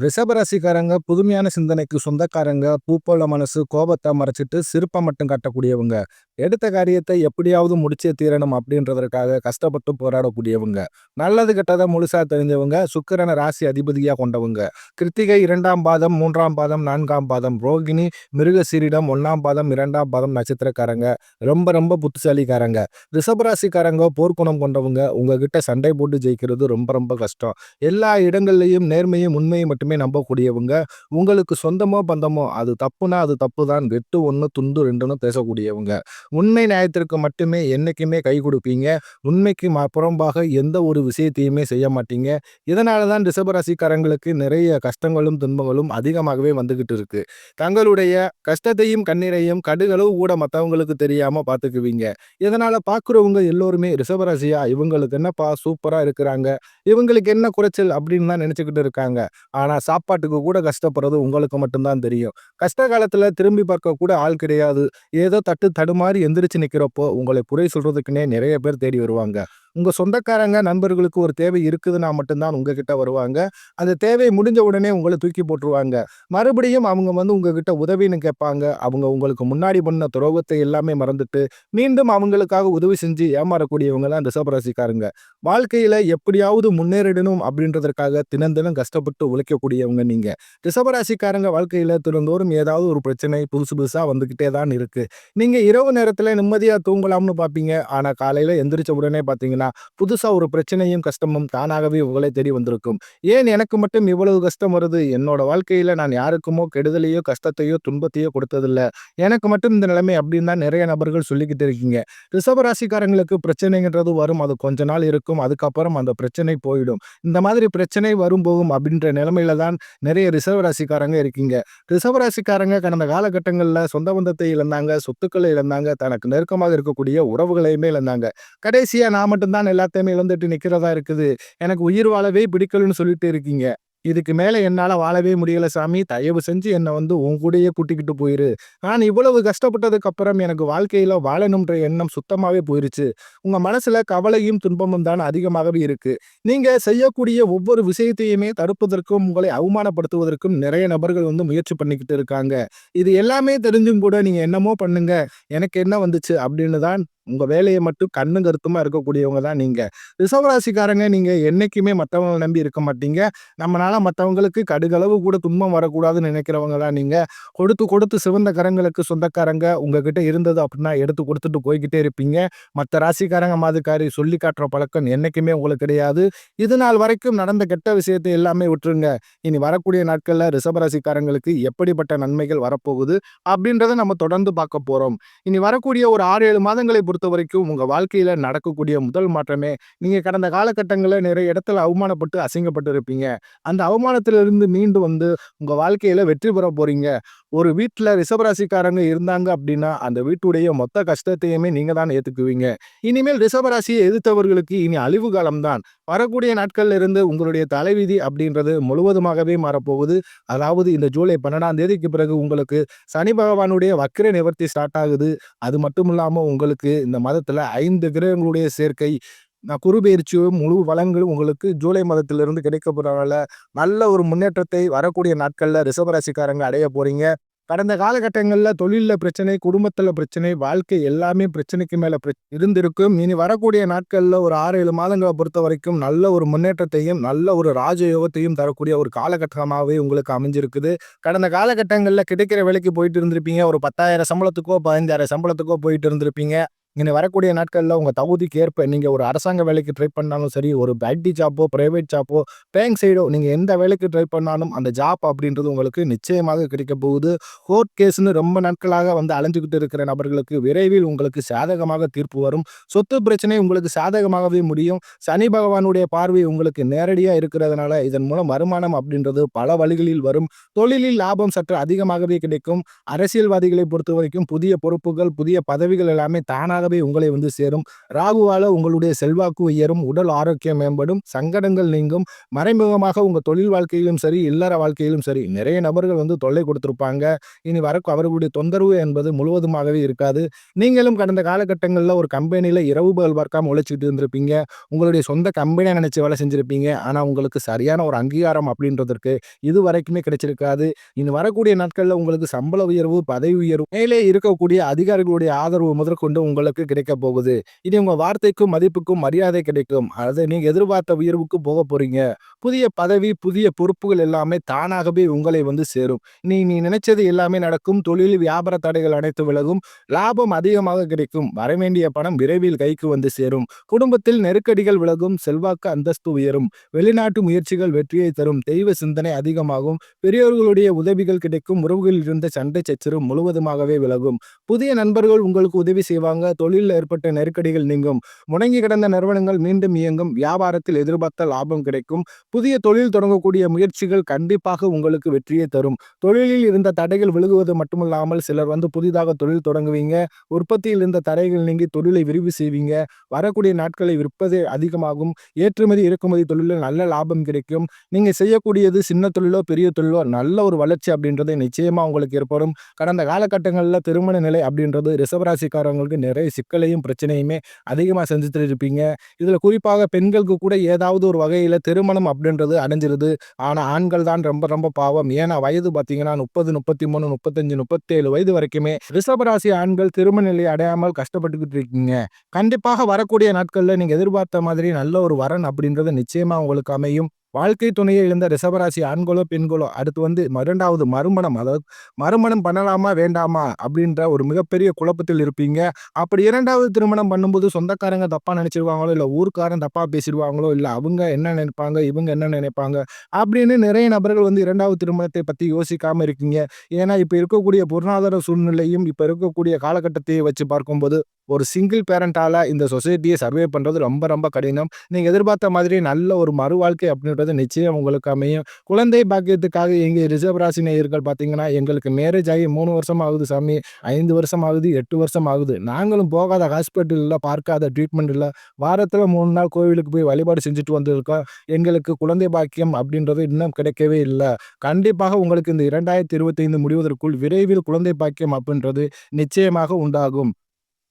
ரிஷபராசிக்காரங்க புதுமையான சிந்தனைக்கு சொந்தக்காரங்க, பூ போல மனசு, கோபத்த மறைச்சிட்டு சிரிப்ப மட்டும் காட்டக்கூடியவங்க. எடுத்த காரியத்தை எப்படியாவது முடிச்சே தீரணும் அப்படின்றதற்காக கஷ்டப்பட்டு போராடக்கூடியவங்க. நல்லது கெட்டத முழுசா தெரிஞ்சவங்க, சுக்கிரன ராசி அதிபதியா கொண்டவங்க. கிருத்திகை 2ஆம் பாதம், 3ஆம் பாதம், 4ஆம் பாதம், ரோகிணி, மிருகசீரிடம் 1ஆம் பாதம், 2ஆம் பாதம் நட்சத்திரக்காரங்க. ரொம்ப ரொம்ப புத்திசாலிக்காரங்க. ரிஷபராசிக்காரங்க போர்க்குணம் கொண்டவங்க. உங்ககிட்ட சண்டை போட்டு ஜெயிக்கிறது ரொம்ப ரொம்ப கஷ்டம். எல்லா இடங்கள்லயும் நேர்மையும், உண்மையும் மட்டுமே நம்பக்கூடியவங்க. உங்களுக்கு சொந்தமோ, பந்தமோ அது தப்புனா அது தப்புதான். வெட்டு 1 துண்டு 2ன்னு பேசக்கூடியவங்க. உண்மை நியாயத்திற்கு மட்டுமே என்னைக்குமே கை குடுப்பீங்க. உண்மைக்கு புறம்பாக எந்த ஒரு விஷயத்தையுமே செய்ய மாட்டீங்க. இதனால தான் ரிஷபராசிக்காரங்களுக்கு நிறைய கஷ்டங்களும், துன்பங்களும் அதிகமாகவே வந்துகிட்டு இருக்கு. தங்களுடைய கஷ்டத்தையும், கண்ணீரையும் கடுகளவு கூட மத்தவங்களுக்கு தெரியாம பார்த்துக்குவீங்க. இதனால பார்க்குறவங்க எல்லோருமே ரிஷபராசியா இவங்களுக்கு என்னப்பா சூப்பரா இருக்கிறாங்க. இவங்களுக்கு என்ன குறைச்சல் அப்படின்னு தான் நினைச்சுக்கிட்டு இருக்காங்க. ஆனா சாப்பாட்டுக்கு கூட கஷ்டப்படுறது உங்களுக்கு மட்டும் தான் தெரியும். கஷ்ட காலத்துல திரும்பி பார்க்க கூட ஆள் கிடையாது. ஏதோ தட்டு தடுமாறி எந்திரிச்சு நிக்கிறப்போ உங்களை குறை சொல்றதுக்குன்னே நிறைய பேர் தேடி வருவாங்க. உங்க சொந்தக்காரங்க, நண்பர்களுக்கு ஒரு தேவை இருக்குதுன்னா மட்டும் தான் உங்ககிட்ட வருவாங்க. அந்த தேவை முடிஞ்ச உடனே உங்கள தூக்கி போட்டுருவாங்க. மறுபடியும் அவங்க உங்ககிட்ட உதவின்னு கேட்பாங்க. அவங்க உங்களுக்கு முன்னாடி பண்ண துரோகத்தை எல்லாமே மறந்துட்டு, மீண்டும் அவங்களுக்காக உதவி செஞ்சு ஏமாறக்கூடியவங்க தான் ரிஷபராசிக்காரங்க. வாழ்க்கையில எப்படியாவது முன்னேறிடணும் அப்படின்றதற்காக தினம் தினம் கஷ்டப்பட்டு உழைக்கக்கூடியவங்க நீங்க. ரிஷபராசிக்காரங்க வாழ்க்கையில தினந்தோறும் ஏதாவது ஒரு பிரச்சனை புதுசு புதுசா வந்துகிட்டே தான் இருக்கு. நீங்க இரவு நேரத்துல நிம்மதியா தூங்கலாம்னு பார்ப்பீங்க. ஆனா காலையில எந்திரிச்ச உடனே பார்த்தீங்கன்னா, புதுசா ஒரு பிரச்சனையும், கஷ்டமும் தானாகவே உங்களை தேடி வந்திருக்கும். ஏன் எனக்கு மட்டும் இவ்வளவு கஷ்டம் வருது? என்னோட வாழ்க்கையில நான் யாருக்குமோ கெடுதலையோ, கஷ்டத்தையோ, துன்பத்தையோ கொடுத்ததில்ல. எனக்கு மட்டும் இந்த நிலைமை அப்படின்னு தான் நிறைய நபர்கள் சொல்லிக்கிட்டு இருக்கீங்க. ரிஷபராசிக்காரங்களுக்கு பிரச்சனைங்கிறது வரும். அது கொஞ்ச நாள் இருக்கும். அதுக்கப்புறம் அந்த பிரச்சனை போயிடும். இந்த மாதிரி பிரச்சனை வரும், போகும் அப்படின்ற நிலைமையில தான் நிறைய ரிஷபராசிக்காரங்க இருக்கீங்க. ரிஷபராசிக்காரங்க கடந்த காலகட்டங்கள்ல சொந்த பந்தத்தை இழந்தாங்க, சொத்துக்களை இழந்தாங்க, தனக்கு நெருக்கமாக இருக்கக்கூடிய உறவுகளையுமே இழந்தாங்க. கடைசியா நான் மட்டும் தான் எல்லாத்தையுமே இழந்துட்டு நிக்கிறதா இருக்குது. எனக்கு உயிர் வாழவே பிடிக்கலன்னு சொல்லிட்டு இருக்கீங்க. இதுக்கு மேல என்னால வாழவே முடியல சாமி. தயவு செஞ்சு என்ன உன் கூடயே கூட்டிக்கிட்டு போயிரு. நான் இவ்வளவு கஷ்டப்பட்டதுக்கு அப்புறம் எனக்கு வாழ்க்கையில வாழணும்ன்ற எண்ணம் சுத்தமாவே போயிருச்சு. உங்க மனசுல கவலையும், துன்பமும் தான் அதிகமாகவே இருக்கு. நீங்க செய்யக்கூடிய ஒவ்வொரு விஷயத்தையுமே தடுப்பதற்கும், உங்களை அவமானப்படுத்துவதற்கும் நிறைய நபர்கள் முயற்சி பண்ணிக்கிட்டு இருக்காங்க. இது எல்லாமே தெரிஞ்சும் கூட நீங்க என்னமோ பண்ணுங்க, எனக்கு என்ன வந்துச்சு அப்படின்னு தான் உங்க வேலைய மட்டும் கண்ணும் கருத்துமா இருக்கக்கூடியவங்க தான் நீங்க. ரிஷபராசிக்காரங்க நீங்க என்னைக்குமே மத்தவங்கள நம்பி இருக்க மாட்டீங்க. நம்மனால மத்தவங்களுக்கு கடுகளவு கூட துன்பம் வரக்கூடாதுன்னு நினைக்கிறவங்க தான் நீங்க. கொடுத்து கொடுத்து சிவந்த கரங்களுக்கு சொந்தக்காரங்க. உங்ககிட்ட இருந்தது அப்படின்னா எடுத்து குடுத்துட்டு போய்க்கிட்டே இருப்பீங்க. மத்த ராசிக்காரங்க மாதிரிக்காரி சொல்லி காட்டுற பழக்கம் என்னைக்குமே உங்களுக்கு கிடையாது. இது நாள் வரைக்கும் நடந்த கெட்ட விஷயத்தை எல்லாமே விட்டுருங்க. இனி வரக்கூடிய நாட்கள்ல ரிஷபராசிக்காரங்களுக்கு எப்படிப்பட்ட நன்மைகள் வரப்போகுது அப்படின்றத நம்ம தொடர்ந்து பார்க்க போறோம். இனி வரக்கூடிய ஒரு 6, 7 மாதங்களை பொறுத்தவரைக்கும் உங்க வாழ்க்கையில நடக்கக்கூடிய முதல் மாற்றமே, நீங்க கடந்த காலகட்டங்கள்ல நிறைய இடத்துல அவமானப்பட்டு, அசிங்கப்பட்டு இருப்பீங்க. அந்த அவமானத்திலிருந்து மீண்டு உங்க வாழ்க்கையில வெற்றி பெற போறீங்க. ஒரு வீட்ல ரிஷபராசிக்காரங்க இருந்தாங்க அப்படின்னா, அந்த வீட்டுடைய மொத்த கஷ்டத்தையுமே நீங்க தான் ஏத்துக்குவீங்க. இனிமேல் ரிஷபராசியை எதிர்த்தவர்களுக்கு இனி அழிவு காலம் தான். வரக்கூடிய நாட்கள்ல இருந்து உங்களுடைய தலைவிதி அப்படின்றது முழுவதுமாகவே மாறப்போகுது. அதாவது இந்த ஜூலை 12ஆம் தேதிக்கு பிறகு உங்களுக்கு சனி பகவானுடைய வக்கிர நிவர்த்தி ஸ்டார்ட் ஆகுது. அது மட்டும் இல்லாம உங்களுக்கு இந்த மாதத்துல 5 கிரகங்களுடைய சேர்க்கை, குரு பெயர்ச்சியும் முழு வளங்களும் உங்களுக்கு ஜூலை மாதத்திலிருந்து கிடைக்கப்பெறனால நல்ல ஒரு முன்னேற்றத்தை வரக்கூடிய நாட்கள்ல ரிஷபராசிக்காரங்க அடைய போறீங்க. கடந்த காலகட்டங்கள்ல தொழில்ல பிரச்சனை, குடும்பத்துல பிரச்சனை, வாழ்க்கை எல்லாமே பிரச்சனைக்கு மேல இருந்திருக்கும். இனி வரக்கூடிய நாட்கள்ல ஒரு 6, 7 மாதங்கள பொறுத்தவரைக்கும் நல்ல ஒரு முன்னேற்றத்தையும், நல்ல ஒரு ராஜயோகத்தையும் தரக்கூடிய ஒரு காலகட்டமாவே உங்களுக்கு அமைஞ்சிருக்குது. கடந்த காலகட்டங்கள்ல கிடைக்கிற வேலைக்கு போயிட்டு இருந்திருப்பீங்க. ஒரு 10,000 சம்பளத்துக்கோ, 15,000 சம்பளத்துக்கோ போயிட்டு இருந்திருப்பீங்க. இனி வரக்கூடிய நாட்கள்ல உங்க தகுதிக்கு ஏற்ப நீங்க ஒரு அரசாங்க வேலைக்கு ட்ரை பண்ணாலும் சரி, ஒரு ஐடி ஜாப்போ, பிரைவேட் ஜாப்போ, பேங்க் சைடோ நீங்க எந்த வேலைக்கு ட்ரை பண்ணாலும் அந்த ஜாப் அப்படின்றது உங்களுக்கு நிச்சயமாக கிடைக்கப் போகுது. கோர்ட் கேஸ்ன்னு ரொம்ப நாட்களாக அலைஞ்சுகிட்டு இருக்கிற நபர்களுக்கு விரைவில் உங்களுக்கு சாதகமாக தீர்ப்பு வரும். சொத்து பிரச்சனை உங்களுக்கு சாதகமாகவே முடியும். சனி பகவானுடைய பார்வை உங்களுக்கு நேரடியா இருக்கிறதுனால இதன் மூலம் வருமானம் அப்படின்றது பல வழிகளில் வரும். தொழிலில் லாபம் சற்று அதிகமாகவே கிடைக்கும். அரசியல்வாதிகளை பொறுத்தவரைக்கும் புதிய பொறுப்புகள், புதிய பதவிகள் எல்லாமே தானாக தானாகவே உங்களை வந்து சேரும். ராகுவால உங்களுடைய செல்வாக்கு உயரும், உடல் ஆரோக்கியம் மேம்படும், சங்கடங்கள் நீங்கும். மறைமுகமாக உங்க தொழில் வாழ்க்கையிலும் சரி, இல்லற வாழ்க்கையிலும் சரி, நிறைய நபர்கள் வந்து தொல்லை கொடுத்திருப்பாங்க. இனி அவர்களுடைய தொந்தரவு என்பது முழுவதுமாகவே இருக்காது. நீங்களும் கடந்த காலகட்டங்கள்ல ஒரு கம்பெனியில இரவு பகல் பார்க்காம உழைச்சிட்டு இருந்திருப்பீங்க. உங்களுடைய சொந்த கம்பெனியா நினைச்சு வேலை செஞ்சிருப்பீங்க. ஆனா உங்களுக்கு சரியான ஒரு அங்கீகாரம் அப்படின்றதற்கு இதுவரைக்குமே கிடைச்சிருக்காது. இனி வரக்கூடிய நாட்கள்ல உங்களுக்கு சம்பள உயர்வு, பதவி உயர்வு, மேலே இருக்கக்கூடிய அதிகாரிகளுடைய ஆதரவு முதற்கொண்டு உங்களுக்கு கிடைக்கப் போகுது. இனி உங்க வார்த்தைக்கும், மதிப்புக்கும் மரியாதை கிடைக்கும். அது நீங்க எதிர்பார்த்த உயர்வுக்கு போகப் போறீங்க. புதிய பதவி, புதிய பொறுப்புகள் எல்லாமே தானாகவே உங்களை வந்து சேரும். நீ நினைச்சது எல்லாமே நடக்கும். தொழில், வியாபார தடைகள் அனைத்து விலகும். லாபம் அதிகமாக கிடைக்கும். வரவேண்டிய பணம் விரைவில் கைக்கு வந்து சேரும். குடும்பத்தில் நெருக்கடிகள் விலகும். செல்வாக்கு, அந்தஸ்து உயரும். வெளிநாட்டு முயற்சிகள் வெற்றியை தரும். தெய்வ சிந்தனை அதிகமாகும். பெரியோர்களுடைய உதவிகள் கிடைக்கும். உறவுகளில் இருந்த சண்டை சச்சரவு முழுவதுமாகவே விலகும். புதிய நண்பர்கள் உங்களுக்கு உதவி செய்வாங்க. தொழிலில் ஏற்பட்ட நெருக்கடிகள் நீங்கும். முடங்கி கிடந்த நிறுவனங்கள் மீண்டும் இயங்கும். வியாபாரத்தில் எதிர்பார்த்த லாபம் கிடைக்கும். புதிய தொழில் தொடங்கக்கூடிய முயற்சிகள் கண்டிப்பாக உங்களுக்கு வெற்றியை தரும். தொழிலில் இருந்த தடைகள் விலகுவது மட்டுமல்லாமல் சிலர் வந்து புதிதாக தொழில் தொடங்குவீங்க. உற்பத்தியில் இருந்த தடைகள் நீங்கி தொழிலை விரிவு செய்வீங்க. வரக்கூடிய நாட்களை விற்பது அதிகமாகும். ஏற்றுமதி இறக்குமதி தொழிலில் நல்ல லாபம் கிடைக்கும். நீங்க செய்யக்கூடியது சின்ன தொழிலோ பெரிய தொழிலோ நல்ல ஒரு வளர்ச்சி அப்படின்றது நிச்சயமா உங்களுக்கு ஏற்படும். கடந்த காலகட்டங்களில் திருமண நிலை அப்படின்றது ரிஷபராசிக்காரங்களுக்கு நிறைய சிக்கலையும் பிரச்சனையுமே அதிகமாக செஞ்சுட்டு இருப்பீங்க. இதுல குறிப்பாக பெண்களுக்கு கூட ஏதாவது ஒரு வகையில திருமணம் அப்படின்றது அடைஞ்சிருது. ஆனா ஆண்கள் தான் ரொம்ப ரொம்ப பாவம். ஏன்னா வயது பார்த்தீங்கன்னா 30, 33, 35, 37 வயது வரைக்குமே ரிஷபராசி ஆண்கள் திருமண நிலையை அடையாமல் கஷ்டப்பட்டுக்கிட்டு இருக்கீங்க. கண்டிப்பாக வரக்கூடிய நாட்கள்ல நீங்க எதிர்பார்த்த மாதிரி நல்ல ஒரு வரன் அப்படின்றது நிச்சயமா உங்களுக்கு அமையும். வாழ்க்கை துணையை இழந்த ரிஷபராசி ஆண்களோ பெண்களோ அடுத்து வந்து இரண்டாவது மறுமணம், அதாவது மறுமணம் பண்ணலாமா வேண்டாமா அப்படின்ற ஒரு மிகப்பெரிய குழப்பத்தில் இருப்பீங்க. அப்படி இரண்டாவது திருமணம் பண்ணும்போது சொந்தக்காரங்க தப்பா நினைச்சிருவாங்களோ, இல்ல ஊர்க்காரன் தப்பா பேசிடுவாங்களோ, இல்ல அவங்க என்ன நினைப்பாங்க, இவங்க என்ன நினைப்பாங்க அப்படின்னு நிறைய நபர்கள் வந்து இரண்டாவது திருமணத்தை பத்தி யோசிக்காம இருக்கீங்க. ஏன்னா இப்ப இருக்கக்கூடிய பொருளாதார சூழ்நிலையும் இப்ப இருக்கக்கூடிய காலகட்டத்தை வச்சு பார்க்கும்போது ஒரு சிங்கிள் பேரண்டால இந்த சொசைட்டியை சர்வே பண்றது ரொம்ப ரொம்ப கடினம். நீங்க எதிர்பார்த்த மாதிரி நல்ல ஒரு மறுவாழ்க்கை அப்படின்றது நிச்சயம் உங்களுக்கு அமையும். குழந்தை பாக்கியத்துக்காக எங்க ரிசர்வ் ராசி நேயர்கள் பார்த்தீங்கன்னா, எங்களுக்கு மேரேஜ் ஆகி 3 வருஷம் ஆகுது சாமி, 5 வருஷம் ஆகுது, 8 வருஷம் ஆகுது. நாங்களும் போகாத ஹாஸ்பிட்டல் இல்ல, பார்க்காத ட்ரீட்மெண்ட் இல்ல. வாரத்துல 3 நாள் கோவிலுக்கு போய் வழிபாடு செஞ்சுட்டு வந்திருக்கோம். எங்களுக்கு குழந்தை பாக்கியம் அப்படின்றது இன்னும் கிடைக்கவே இல்ல. கண்டிப்பாக உங்களுக்கு இந்த 2025 முடிவதற்குள் விரைவில் குழந்தை பாக்கியம் அப்படின்றது நிச்சயமாக உண்டாகும்.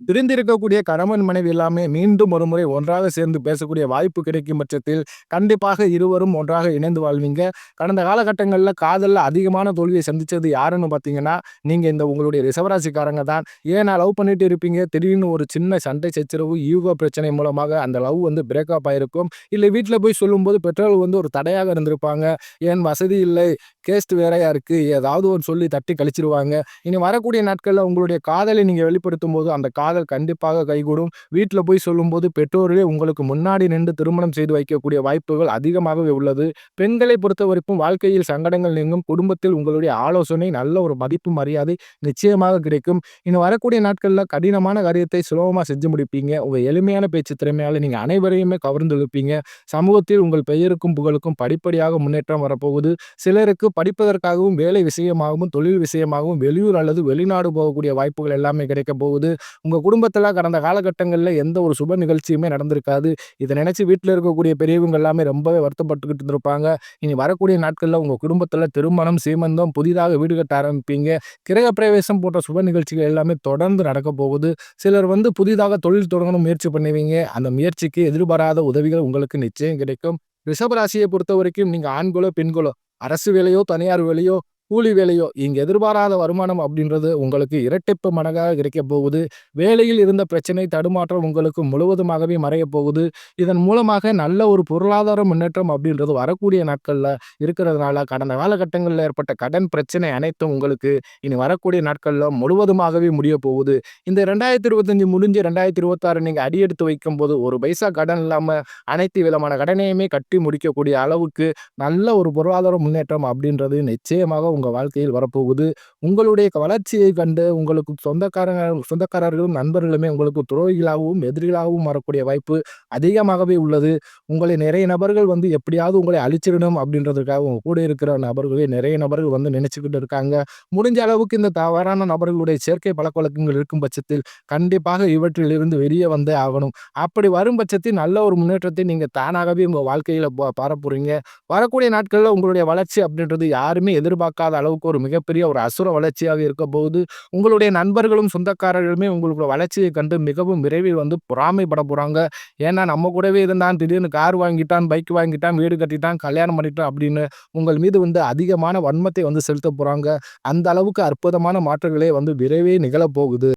பிரிந்திருக்கக்கூடிய கணவன் மனைவி எல்லாமே மீண்டும் ஒரு முறை ஒன்றாக சேர்ந்து பேசக்கூடிய வாய்ப்பு கிடைக்கும் பட்சத்தில் கண்டிப்பாக இருவரும் ஒன்றாக இணைந்து வாழ்வீங்க. கடந்த காலகட்டங்கள்ல காதல்ல அதிகமான தோல்வியை சந்திச்சது யாருன்னு பார்த்தீங்கன்னா, நீங்க இந்த உங்களுடைய ரிஷபராசிக்காரங்க தான். ஏன்னா லவ் பண்ணிட்டு இருப்பீங்க. திடீர்னு ஒரு சின்ன சண்டை சச்சரவு, ஈகோ பிரச்சனை மூலமாக அந்த லவ் வந்து பிரேக்கப் ஆயிருக்கும். இல்ல வீட்ல போய் சொல்லும்போது பெற்றோர்கள் வந்து ஒரு தடையாக இருந்திருப்பாங்க. "ஏன் வசதி இல்லை, கேஸ்ட் வேறையா இருக்கு" ஏதாவது ஒரு சொல்லி தட்டி கழிச்சிருவாங்க. இனி வரக்கூடிய நாட்கள்ல உங்களுடைய காதலை நீங்க வெளிப்படுத்தும்போது அந்த காதல் கண்டிப்பாக கைகூடும். வீட்ல போய் சொல்லும்போது பெற்றோர்களே உங்களுக்கு முன்னாடி நின்று திருமணம் செய்து வைக்கக்கூடிய வாய்ப்புகள் அதிகமாகவே உள்ளது. பெண்களை பொறுத்தவரைக்கும் வாழ்க்கையில் சங்கடங்கள் நீங்கும். குடும்பத்தில் உங்களுடைய ஆலோசனை நல்ல ஒரு மதிப்பு, மரியாதை நிச்சயமாக கிடைக்கும். இனி வரக்கூடிய நாட்கள்ல கடினமான காரியத்தை சுலபமா செஞ்சு முடிப்பீங்க. உங்க எளிமையான பேச்சு திறமையால நீங்க அனைவரையுமே கவர்ந்து இழுப்பீங்க. சமூகத்தில் உங்கள் பெயருக்கும் புகழுக்கும் படிப்படியாக முன்னேற்றம் வரப்போகுது. சிலருக்கு படிப்பதற்காகவும், வேலை விஷயமாகவும், தொழில் விஷயமாகவும் வெளியூர் அல்லது வெளிநாடு போகக்கூடிய வாய்ப்புகள் எல்லாமே கிடைக்கப் போகுது. உங்க குடும்பத்துல கடந்த காலகட்டங்கள்ல எந்த ஒரு சுப நிகழ்ச்சியுமே நடந்திருக்காது. இத நினைச்சு வீட்ல இருக்கக்கூடிய பெரியவங்க எல்லாமே ரொம்பவே வருத்தப்பட்டுக்கிட்டு இருந்திருப்பாங்க. இனி வரக்கூடிய நாட்கள்ல உங்க குடும்பத்துல திருமணம், சீமந்தம், புதிதாக வீடு கட்ட ஆரம்பிப்பீங்க. கிரகப்பிரவேசம் போன்ற சுப நிகழ்ச்சிகள் எல்லாமே தொடர்ந்து நடக்கப் போகுது. சிலர் வந்து புதிதாக தொழில் தொடங்கணும் முயற்சி பண்ணுவீங்க. அந்த முயற்சிக்கு எதிர்பாராத உதவிகள் உங்களுக்கு நிச்சயம் கிடைக்கும். ரிஷபராசியை பொறுத்தவரைக்கும் நீங்க ஆண்களோ, பெண்களோ, அரசு வேலையோ, தனியார் வேலையோ, கூலி வேலையோ, இங்க எதிர்பாராத வருமானம் அப்படின்றது உங்களுக்கு இரட்டிப்பு மடங்காக கிடைக்கப் போகுது. வேலையில் இருந்த பிரச்சனை, தடுமாற்றம் உங்களுக்கு முழுவதுமாகவே மறையப் போகுது. இதன் மூலமாக நல்ல ஒரு பொருளாதார முன்னேற்றம் அப்படின்றது வரக்கூடிய நாட்கள்ல இருக்கிறதுனால, கடந்த காலகட்டங்கள்ல ஏற்பட்ட கடன் பிரச்சனை அனைத்தும் உங்களுக்கு இனி வரக்கூடிய நாட்கள்ல முழுவதுமாகவே முடியப் போகுது. இந்த 2025 முடிஞ்சு 2026 நீங்க அடியெடுத்து வைக்கும்போது, ஒரு பைசா கடன் இல்லாம அனைத்து விதமான கடனையுமே கட்டி முடிக்கக்கூடிய அளவுக்கு நல்ல ஒரு பொருளாதார முன்னேற்றம் அப்படின்றது நிச்சயமாக உங்க வாழ்க்கையில் வரப்போகுது. உங்களுடைய வளர்ச்சியை கண்டு உங்களுக்கு சொந்தக்காரர்களும், நண்பர்களுமே உங்களுக்கு துரோகிகளாகவும், எதிரிகளாகவும் வரக்கூடிய வாய்ப்பு அதிகமாகவே உள்ளது. உங்களை நிறைய நபர்கள் வந்து எப்படியாவது உங்களை அழிச்சிடணும் அப்படின்றதுக்காக உங்க கூட இருக்கிற நபர்களே நிறைய நபர்கள் வந்து நினைச்சுக்கிட்டு இருக்காங்க. முடிஞ்ச அளவுக்கு இந்த தவறான நபர்களுடைய சேர்க்கை பழக்கவழக்கங்கள் இருக்கும் பட்சத்தில் கண்டிப்பாக இவற்றிலிருந்து வெளியே வந்தே ஆகணும். அப்படி வரும் பட்சத்தில் நல்ல ஒரு முன்னேற்றத்தை நீங்க தானாகவே உங்க வாழ்க்கையில பாரப்போறீங்க. வரக்கூடிய நாட்கள்ல உங்களுடைய வளர்ச்சி அப்படின்றது யாருமே எதிர்பார்க்காத அளவுக்கு ஒரு மிகப்பெரிய ஒரு அசுர வளர்ச்சியாக இருக்க போகுது. உங்களுடைய நண்பர்களும், சொந்தக்காரர்களுமே உங்களுடைய வளர்ச்சியை கண்டு மிகவும் விரைவில் வந்து பொறாமைப்பட போறாங்க. ஏன்னா நம்ம கூடவே இருந்தான், திடீர்னு கார் வாங்கிட்டான், பைக் வாங்கிட்டான், வீடு கட்டிட்டான், கல்யாணம் பண்ணிட்டான் அப்படின்னு உங்கள் மீது வந்து அதிகமான வன்மத்தை வந்து செலுத்தப் போறாங்க. அந்த அளவுக்கு அற்புதமான மாற்றங்களே வந்து விரைவே நிகழப்போகுது.